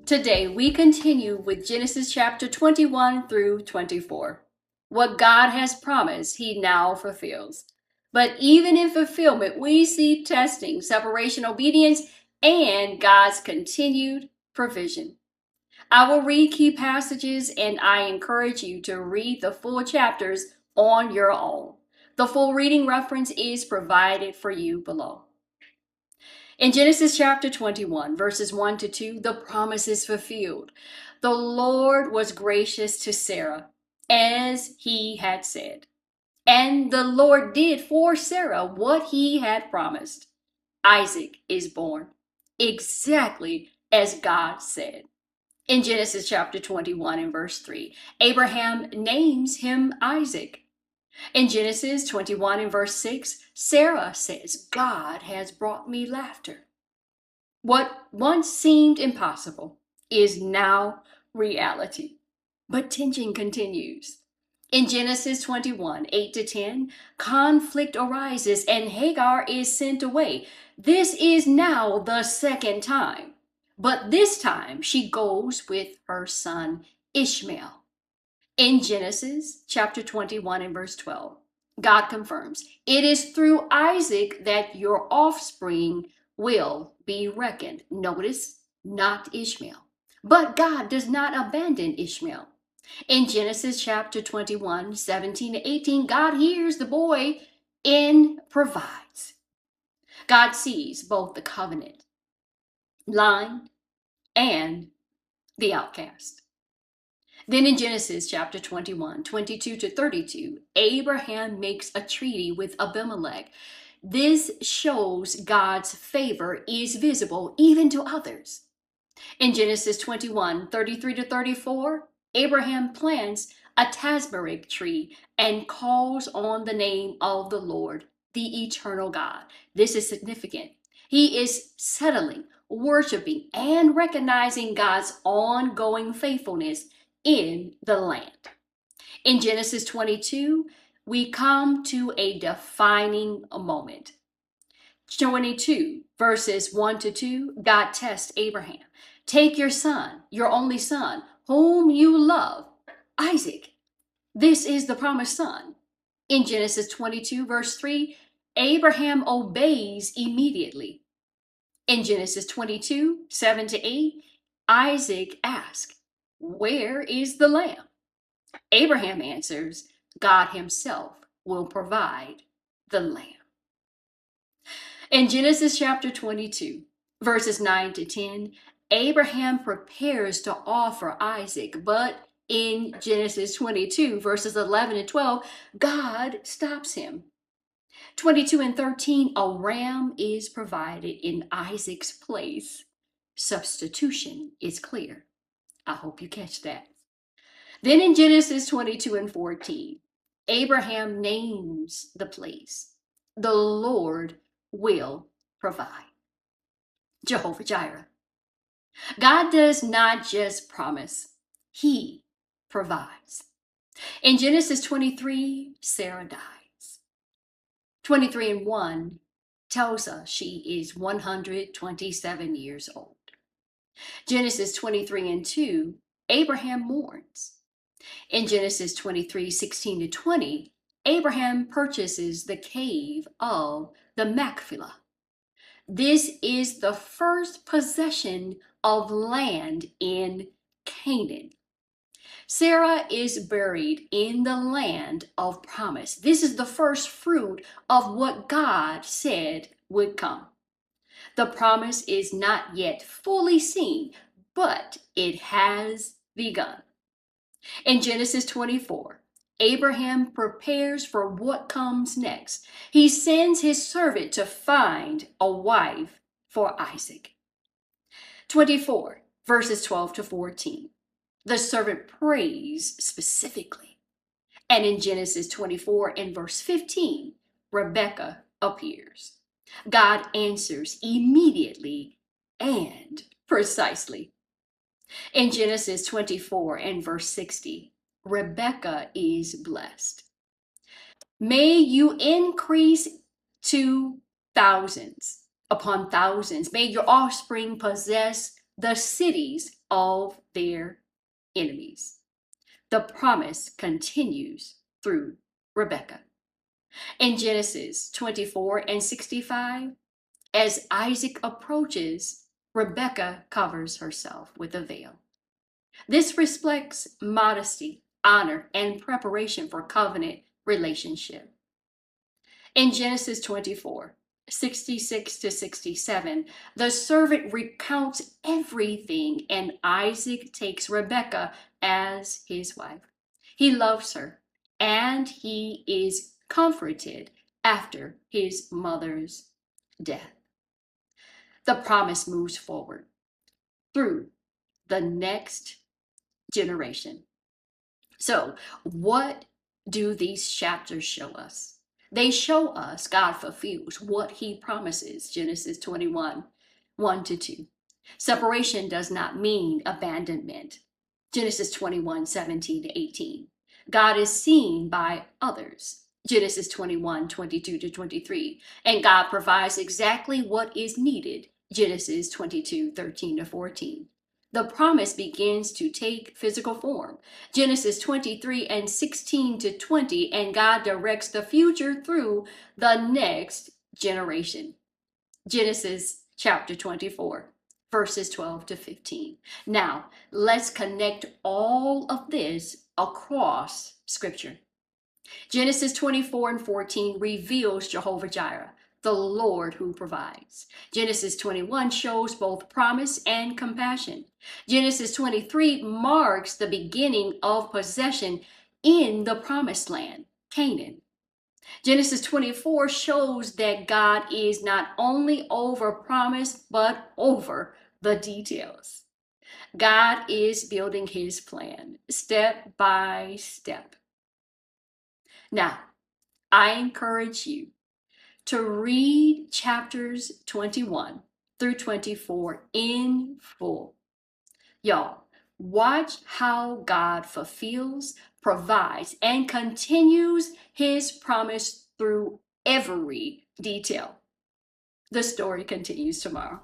Today we continue with Genesis chapter 21 through 24. What God has promised, he now fulfills. But even in fulfillment, we see testing, separation, obedience, and God's continued provision. I will read key passages and I encourage you to read the full chapters on your own. The full reading reference is provided for you below. In Genesis chapter 21, verses 1 to 2, the promise is fulfilled. The Lord was gracious to Sarah, as he had said. And the Lord did for Sarah what he had promised. Isaac is born, exactly as God said. In Genesis chapter 21 and verse 3, Abraham names him Isaac. In Genesis 21 and verse 6, Sarah says, God has brought me laughter. What once seemed impossible is now reality. But tension continues. In Genesis 21, 8 to 10, conflict arises and Hagar is sent away. This is now the second time. But this time she goes with her son Ishmael. In Genesis chapter 21 and verse 12, God confirms, it is through Isaac that your offspring will be reckoned. Notice, not Ishmael. But God does not abandon Ishmael. In Genesis chapter 21, 17 to 18, God hears the boy and provides. God sees both the covenant line and the outcast. Then in Genesis chapter 21, 22 to 32, Abraham makes a treaty with Abimelech. This shows God's favor is visible even to others. In Genesis 21, 33 to 34, Abraham plants a tamarisk tree and calls on the name of the Lord, the eternal God. This is significant. He is settling, worshiping, and recognizing God's ongoing faithfulness in the land. In Genesis 22, we come to a defining moment. 22 verses 1 to 2, God tests Abraham. Take your son, your only son, whom you love, Isaac. This is the promised son. In Genesis 22 verse 3, Abraham obeys immediately. In Genesis 22, 7 to 8, Isaac asks, where is the lamb? Abraham answers, God himself will provide the lamb. In Genesis chapter 22, verses 9 to 10, Abraham prepares to offer Isaac, but in Genesis 22, verses 11 and 12, God stops him. 22 and 13, a ram is provided in Isaac's place. Substitution is clear. I hope you catch that. Then in Genesis 22 and 14, Abraham names the place. The Lord will provide. Jehovah Jireh. God does not just promise, he provides. In Genesis 23, Sarah dies. 23 and 1 tells us she is 127 years old. Genesis 23 and 2, Abraham mourns. In Genesis 23, 16 to 20, Abraham purchases the cave of the Machpelah. This is the first possession of land in Canaan. Sarah is buried in the land of promise. This is the first fruit of what God said would come. The promise is not yet fully seen, but it has begun. In Genesis 24, Abraham prepares for what comes next. He sends his servant to find a wife for Isaac. 24, verses 12 to 14. The servant prays specifically. And in Genesis 24 and verse 15, Rebekah appears. God answers immediately and precisely. In Genesis 24 and verse 60, Rebekah is blessed. May you increase to thousands upon thousands. May your offspring possess the cities of their enemies. The promise continues through Rebekah. In Genesis 24 and 65, as Isaac approaches, Rebekah covers herself with a veil. This reflects modesty, honor, and preparation for covenant relationship. In Genesis 24, 66 to 67, the servant recounts everything, and Isaac takes Rebekah as his wife. He loves her, and he is comforted after his mother's death. The promise moves forward through the next generation. So, what do these chapters show us? They show us God fulfills what he promises. Genesis 21, 1 to 2. Separation does not mean abandonment. Genesis 21, 17 to 18. God is seen by others. Genesis 21, 22 to 23. And God provides exactly what is needed. Genesis 22, 13 to 14. The promise begins to take physical form. Genesis 23 and 16 to 20, and God directs the future through the next generation. Genesis chapter 24, verses 12 to 15. Now, let's connect all of this across Scripture. Genesis 24 and 14 reveals Jehovah Jireh, the Lord who provides. Genesis 21 shows both promise and compassion. Genesis 23 marks the beginning of possession in the promised land, Canaan. Genesis 24 shows that God is not only over promise, but over the details. God is building his plan step by step. Now, I encourage you to read chapters 21 through 24 in full. Y'all, watch how God fulfills, provides, and continues his promise through every detail. The story continues tomorrow.